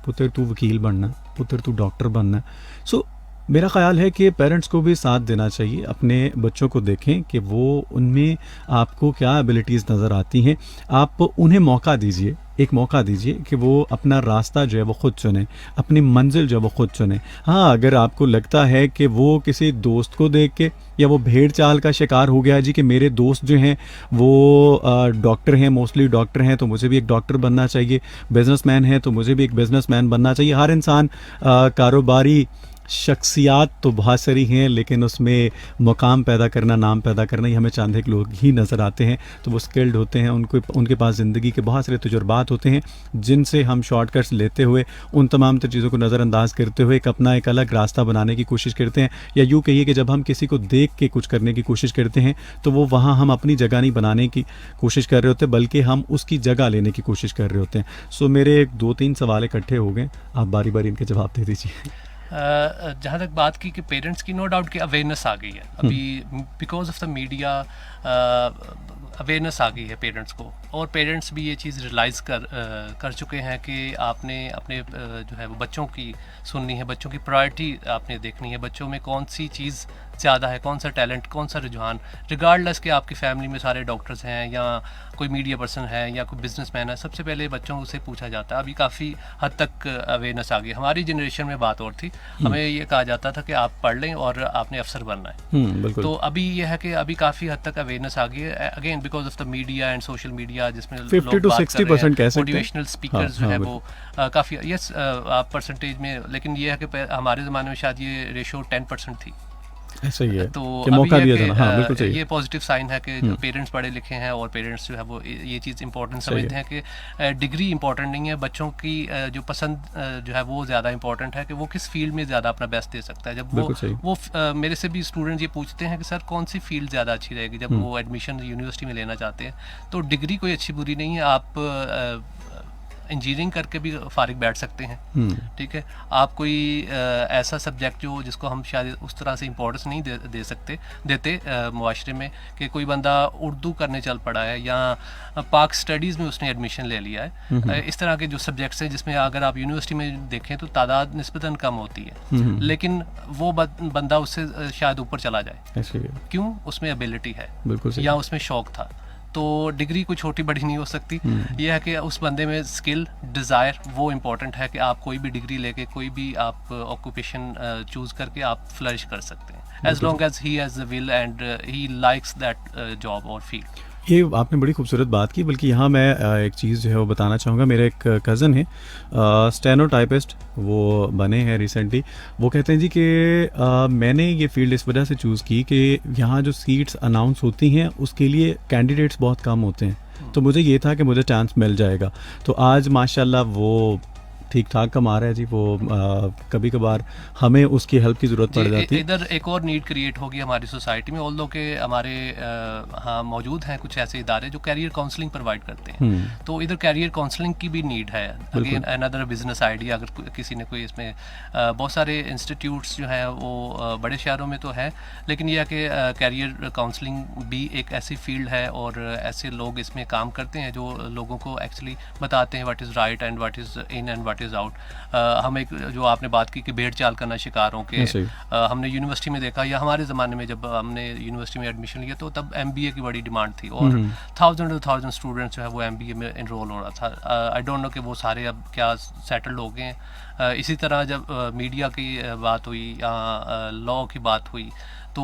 पुत्र तू वकील बनना, पुत्र तू डॉक्टर बनना। सो मेरा ख़्याल है कि पेरेंट्स को भी साथ देना चाहिए, अपने बच्चों को देखें कि वो उनमें आपको क्या एबिलिटीज़ नज़र आती हैं, आप उन्हें मौका दीजिए, एक मौका दीजिए कि वो अपना रास्ता जो है वो ख़ुद चुने, अपनी मंजिल जो है वो ख़ुद चुने। हाँ, अगर आपको लगता है कि वो किसी दोस्त को देख के या वो भेड़ चाल का शिकार हो गया जी कि मेरे दोस्त जो हैं वो डॉक्टर हैं, मोस्टली डॉक्टर हैं, तो मुझे भी एक डॉक्टर बनना चाहिए, बिजनेसमैन है तो मुझे भी एक बिजनेसमैन बनना चाहिए। हर इंसान कारोबारी शख्सियात तो बहुत सारी हैं, लेकिन उसमें मुकाम पैदा करना, नाम पैदा करना, ये हमें चंद एक लोग ही नज़र आते हैं। तो वो स्किल्ड होते हैं, उनके पास ज़िंदगी के बहुत सारे तजुर्बात होते हैं जिनसे हम शॉर्टकट्स लेते हुए, उन तमाम चीज़ों को नज़रअंदाज करते हुए एक अलग रास्ता बनाने की कोशिश करते हैं। या यूँ कहिए कि जब हम किसी को देख के कुछ करने की कोशिश करते हैं तो वो वहाँ हम अपनी जगह नहीं बनाने की कोशिश कर रहे होते, बल्कि हम उसकी जगह लेने की कोशिश कर रहे होते हैं। सो मेरे 2-3 सवाल इकट्ठे हो गए, आप बारी बारी इनके जवाब दे दीजिए। जहाँ तक बात की कि पेरेंट्स की नो डाउट कि अवेयरनेस आ गई है अभी, because of the media awareness आ गई है पेरेंट्स को, और पेरेंट्स भी ये चीज़ रियलाइज़ कर चुके हैं कि आपने अपने जो है वो बच्चों की सुननी है, बच्चों की प्रायोरिटी आपने देखनी है, बच्चों में कौन सी चीज़ ज़्यादा है, कौन सा टैलेंट, कौन सा रुझान, रिगार्डलेस कि आपकी फैमिली में सारे डॉक्टर्स हैं या कोई मीडिया पर्सन है या कोई बिजनेसमैन है, सबसे पहले बच्चों से पूछा जाता है। अभी काफ़ी हद तक अवेयरनेस आ गई। हमारी जनरेशन में बात और थी, हमें ये कहा जाता था कि आप पढ़ लें और आपने अफसर बनना है। तो अभी ये है कि अभी काफ़ी हद तक अवेयरनेस आ गई है, again because of the media and social media, जिसमें 50 to 60% कह सकते हैं। मोटिवेशनल स्पीकर्स जो है वो काफ़ी यस परसेंटेज में, लेकिन ये है कि हमारे ज़माने में शायद ये रेशो 10% थी। ऐसा ही है तो कि मौका दिया जाना। हाँ, बिल्कुल अभी सही। ये पॉजिटिव साइन है कि जो पेरेंट्स पढ़े लिखे हैं और पेरेंट्स जो है वो ये चीज़ इंपॉर्टेंट समझते हैं कि डिग्री इंपॉर्टेंट नहीं है, बच्चों की जो पसंद जो है वो ज़्यादा इंपॉर्टेंट है कि वो किस फील्ड में ज़्यादा अपना बेस्ट दे सकता है। जब वो मेरे से भी स्टूडेंट ये पूछते हैं कि सर कौन सी फील्ड ज़्यादा अच्छी रहेगी, जब वो एडमिशन यूनिवर्सिटी में लेना चाहते हैं, तो डिग्री कोई अच्छी बुरी नहीं है। आप इंजीनियरिंग करके भी फारिग बैठ सकते हैं, ठीक है। आप कोई ऐसा सब्जेक्ट जो जिसको हम शायद उस तरह से इम्पोर्टेंस नहीं देते मुआशरे में, कि कोई बंदा उर्दू करने चल पड़ा है या पाक स्टडीज़ में उसने एडमिशन ले लिया है, इस तरह के जो सब्जेक्ट्स हैं जिसमें अगर आप यूनिवर्सिटी में देखें तो तादाद निस्बतन कम होती है, लेकिन वो बंदा उससे शायद ऊपर चला जाए। क्यों? उसमें एबिलिटी है या उसमें शौक था। तो डिग्री कोई छोटी बड़ी नहीं हो सकती। यह है कि उस बंदे में स्किल, डिज़ायर, वो इम्पोर्टेंट है कि आप कोई भी डिग्री लेके कोई भी आप ऑक्यूपेशन चूज़ करके आप फ्लरिश कर सकते हैं, as long as he has the will and he likes that job और फील्ड। ये आपने बड़ी खूबसूरत बात की, बल्कि यहाँ मैं एक चीज़ जो है वो बताना चाहूँगा। मेरा एक कज़न है स्टेनोटाइपिस्ट, वो बने हैं रिसेंटली। वो कहते हैं जी कि मैंने ये फील्ड इस वजह से चूज़ की कि यहाँ जो सीट्स अनाउंस होती हैं उसके लिए कैंडिडेट्स बहुत कम होते हैं, तो मुझे ये था कि मुझे चांस मिल जाएगा। तो आज माशाल्लाह वो ठीक ठाक कमा रहा है जी, वो कभी कभार हमें उसकी हेल्प की ज़रूरत पड़ जाती है। इधर एक और नीड क्रिएट होगी हमारी सोसाइटी में, ऑल्दो के हमारे हाँ मौजूद हैं कुछ ऐसे इदारे जो कैरियर काउंसलिंग प्रोवाइड करते हैं, तो इधर कैरियर काउंसलिंग की भी नीड है। अगेन अनदर बिजनेस आइडिया, अगर किसी ने कोई इसमें बहुत सारे इंस्टीट्यूट्स जो हैं वो बड़े शहरों में तो है, लेकिन यह है कि कैरियर काउंसलिंग भी एक ऐसी फील्ड है और ऐसे लोग इसमें काम करते हैं जो लोगों को एक्चुअली बताते हैं what is right and what is in and what is out. हम एक जो आपने बात की कि भेड़ चाल करना शिकारों के, हमने यूनिवर्सिटी में देखा, या हमारे ज़माने में जब हमने यूनिवर्सिटी में एडमिशन लिया तो तब MBA की बड़ी डिमांड थी और थाउजेंड स्टूडेंट्स जो है वो MBA में इनरोल हो रहा था। आई डोंट नो कि वो सारे अब क्या सेटल्ड हो गए हैं। इसी तरह जब मीडिया की बात हुई या लॉ की बात हुई तो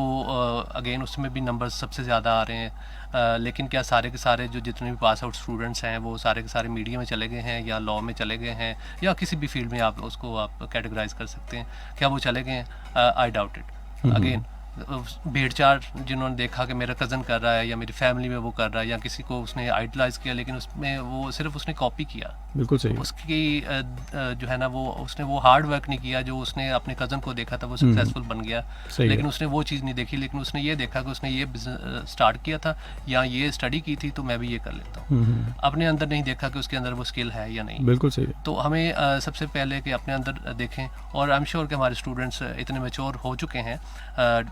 अगेन उसमें भी नंबर्स सबसे ज़्यादा आ रहे हैं, लेकिन क्या सारे के सारे जो जितने भी पास आउट स्टूडेंट्स हैं वो सारे के सारे मीडिया में चले गए हैं या लॉ में चले गए हैं या किसी भी फील्ड में आप उसको आप कैटेगराइज कर सकते हैं, क्या वो चले गए हैं? I doubt it. अगेन भेड़चाल जिन्होंने देखा कि मेरा कज़न कर रहा है या मेरी फैमिली में वो कर रहा है या किसी को उसने आइडलाइज किया, लेकिन उसमें वो सिर्फ उसने कॉपी किया, बिल्कुल सही। उसकी जो है ना वो उसने वो हार्ड वर्क नहीं किया, जो उसने अपने कज़न को देखा था वो सक्सेसफुल बन गया, लेकिन उसने वो चीज़ नहीं देखी, लेकिन उसने ये देखा कि उसने ये बिजनेस स्टार्ट किया था या ये स्टडी की थी तो मैं भी ये कर लेता हूँ। अपने अंदर नहीं देखा कि उसके अंदर वो स्किल है या नहीं। बिल्कुल सही। तो हमें सबसे पहले कि अपने अंदर देखें, और आई एम श्योर कि हमारे स्टूडेंट्स इतने मैच्योर हो चुके हैं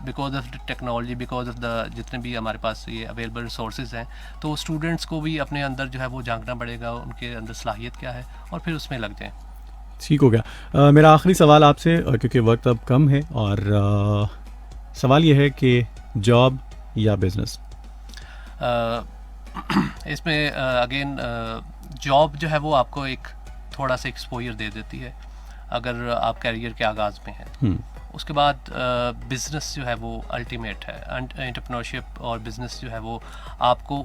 because of the technology, because of the जितने भी हमारे पास ये अवेलेबल रिसोर्सेज हैं, तो स्टूडेंट्स को भी अपने अंदर जो है वो झांकना पड़ेगा, उनके अंदर सलाहियत क्या है और फिर उसमें लग जाएं। ठीक हो गया। मेरा आखिरी सवाल आपसे, क्योंकि वक्त अब कम है, और सवाल ये है कि जॉब या बिजनेस? इसमें अगेन जॉब जो है वो आपको एक थोड़ा सा एक्सपोजर दे देती है अगर आप कैरियर के आगाज़ में हैं। उसके बाद बिज़नेस जो है वो अल्टीमेट है। एंटरप्रेन्योरशिप और बिज़नेस जो है वो आपको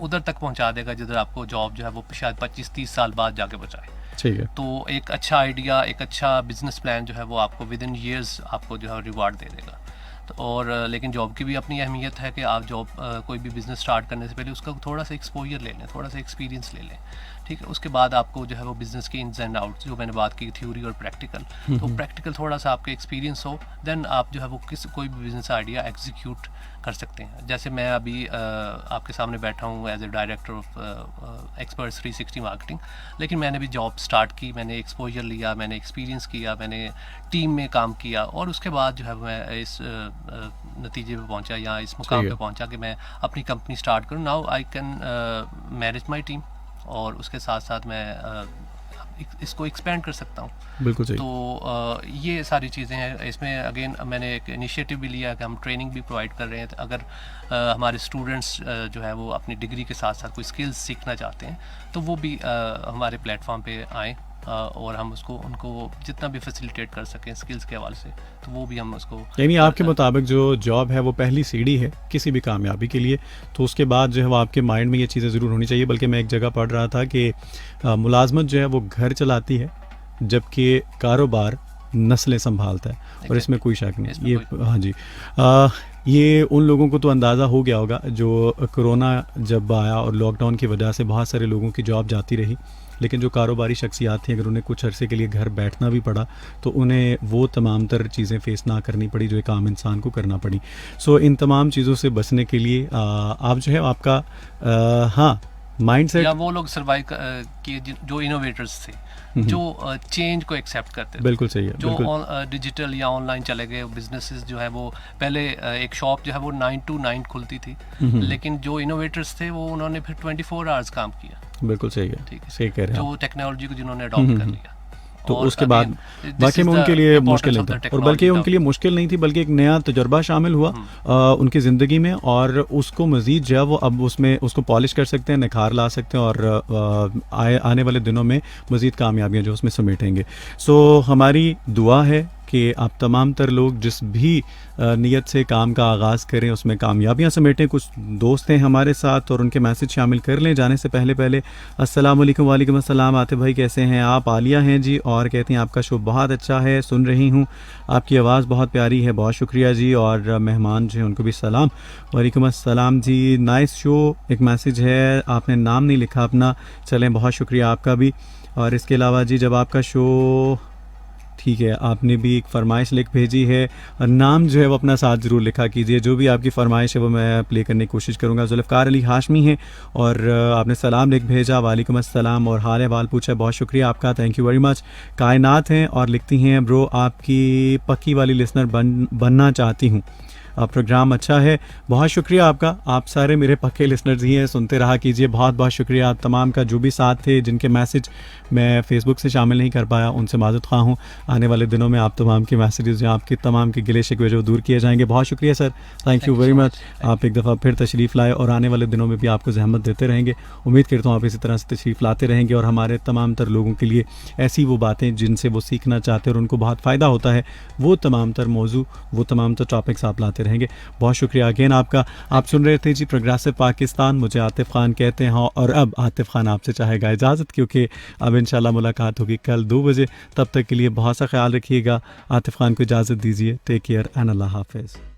उधर तक पहुंचा देगा जिधर आपको जॉब जो है वो शायद 25-30 साल बाद जाके पहुंचाए। ठीक है। तो एक अच्छा आइडिया, एक अच्छा बिजनेस प्लान जो है वो आपको विद इन ईयर्स आपको जो है रिवार्ड दे देगा। तो और लेकिन जॉब की भी अपनी अहमियत है कि आप जॉब कोई भी बिज़नेस स्टार्ट करने से पहले उसका थोड़ा सा एक्सपोजर ले लें, थोड़ा सा एक्सपीरियंस ले लें, ठीक है। उसके बाद आपको जो है वो बिज़नेस के इन्स एंड आउट्स जो मैंने बात की, थ्योरी और प्रैक्टिकल, तो प्रैक्टिकल थोड़ा सा आपका एक्सपीरियंस हो, देन आप जो है वो कोई भी बिज़नेस आइडिया एग्जीक्यूट कर सकते हैं। जैसे मैं अभी आपके सामने बैठा हूँ as a director of experts 360 marketing, लेकिन मैंने भी जॉब स्टार्ट की, मैंने एक्सपोजर लिया, मैंने एक्सपीरियंस किया, मैंने टीम में काम किया, और उसके बाद जो है मैं इस नतीजे पे पहुंचा या इस मुकाम पे पहुंचा कि मैं अपनी कंपनी स्टार्ट करूं। Now I can manage my team और उसके साथ साथ मैं इसको एक्सपेंड कर सकता हूँ। बिल्कुल सही। तो ये सारी चीज़ें हैं। इसमें अगेन मैंने एक इनिशिएटिव भी लिया कि हम ट्रेनिंग भी प्रोवाइड कर रहे हैं। तो अगर हमारे स्टूडेंट्स जो है वो अपनी डिग्री के साथ साथ कोई स्किल्स सीखना चाहते हैं तो वो भी हमारे प्लेटफॉर्म पे आएँ और हम उसको उनको जितना भी फैसिलिटेट कर सकें स्किल्स के हवाले से, तो वो भी हम उसको। यानी आपके मुताबिक जो जॉब है वो पहली सीढ़ी है किसी भी कामयाबी के लिए, तो उसके बाद जो है वो आपके माइंड में ये चीज़ें ज़रूर होनी चाहिए। बल्कि मैं एक जगह पढ़ रहा था कि मुलाजमत जो है वो घर चलाती है जबकि कारोबार नस्लें संभालता है, और इसमें कोई शक नहीं। ये हाँ जी, ये उन लोगों को तो अंदाज़ा हो गया होगा जो कोरोना जब आया और लॉकडाउन की वजह से बहुत सारे लोगों की जॉब जाती रही, लेकिन जो कारोबारी शख्सियात थी अगर उन्हें कुछ अरसे के लिए घर बैठना भी पड़ा तो उन्हें वो तमाम तर चीज़ें फेस ना करनी पड़ी जो एक आम इंसान को करना पड़ी। सो इन तमाम चीज़ों से बचने के लिए आप जो है आपका हाँ माइंडसेट, या वो लोग सर्वाइव किए जो इनोवेटर्स थे, जो चेंज को एक्सेप्ट करते थे। बिल्कुल सही है। जो डिजिटल या ऑनलाइन चले गए बिजनेसेस जो है वो पहले एक शॉप जो है वो 9 to 9 खुलती थी, लेकिन जो इनोवेटर्स थे वो उन्होंने फिर 24 आवर्स काम किया। बिल्कुल सही है, ठीक है, सही कह रहे हैं। जो टेक्नोलॉजी को जिन्होंने अडॉप्ट कर लिया, तो उसके बाद वाकई में उनके लिए मुश्किल नहीं था, और बल्कि उनके लिए मुश्किल नहीं थी बल्कि एक नया तजुर्बा शामिल हुआ उनकी ज़िंदगी में, और उसको मज़ीद जो है वो अब उसमें उसको पॉलिश कर सकते हैं, निखार ला सकते हैं, और आने वाले दिनों में मज़ीद कामयाबियाँ जो उसमें समेटेंगे। सो हमारी दुआ है कि आप तमाम तर लोग जिस भी नीयत से काम का आगाज़ करें उसमें कामयाबियां समेटें। कुछ दोस्त हैं हमारे साथ और उनके मैसेज शामिल कर लें जाने से पहले अस्सलाम वालेकुम। वालेकुम अस्सलाम। आतिफ भाई कैसे हैं आप? आलिया हैं जी और कहती हैं आपका शो बहुत अच्छा है, सुन रही हूँ, आपकी आवाज़ बहुत प्यारी है, बहुत शुक्रिया जी। और मेहमान जो हैं उनको भी सलाम। वालेकुम अस्सलाम जी, नाइस शो। एक मैसेज है, आपने नाम नहीं लिखा अपना, चलें बहुत शुक्रिया आपका भी। और इसके अलावा जी जब आपका शो, ठीक है, आपने भी एक फ़रमाइश लिख भेजी है, और नाम जो है वो अपना साथ ज़रूर लिखा कीजिए। जो भी आपकी फ़रमाइश है वो मैं प्ले करने की कोशिश करूँगा। जुल्फ़कार अली हाशमी है और आपने सलाम लिख भेजा, वालेकुम अस्सलाम, और हाल अहवाल पूछा, बहुत शुक्रिया आपका, थैंक यू वेरी मच। कायनात हैं और लिखती हैं, ब्रो आपकी पक्की वाली लिसनर बनना चाहती हूँ, प्रोग्राम अच्छा है। बहुत शुक्रिया आपका, आप सारे मेरे पक्के लिसनर्स ही हैं, सुनते रहा कीजिए। बहुत बहुत शुक्रिया आप तमाम का, जो भी साथ थे, जिनके मैसेज मैं फ़ेसबुक से शामिल नहीं कर पाया उनसे माज़रत ख़्वाह हूँ। आने वाले दिनों में आप तमाम के मैसेजेस या आपके तमाम के गिले शिकवे जो दूर किए जाएंगे। बहुत शुक्रिया sir, thank you very much. आप एक दफ़ा फिर तशरीफ़ लाए और आने वाले दिनों में भी आपको ज़हमत देते रहेंगे। उम्मीद करता हूँ आप इसी तरह से तशरीफ़ लाते रहेंगे और हमारे तमाम तर लोगों के लिए ऐसी वो बातें जिनसे वो सीखना चाहते हैं और उनको बहुत फ़ायदा होता है, वो तमाम तर मौजू, वो तमाम तर टॉपिक्स आप लाते रहेंगे। बहुत शुक्रिया अगेन आपका। आप सुन रहे थे जी प्रोग्रेसिव पाकिस्तान, मुझे आतिफ खान कहते हैं, और अब आतिफ खान आपसे चाहेगा इजाज़त, क्योंकि अब इंशाल्लाह मुलाकात होगी कल 2 बजे। तब तक के लिए बहुत सा ख्याल रखिएगा। आतिफ खान को इजाज़त दीजिए। टेक केयर एंड अल्लाह हाफ़िज़।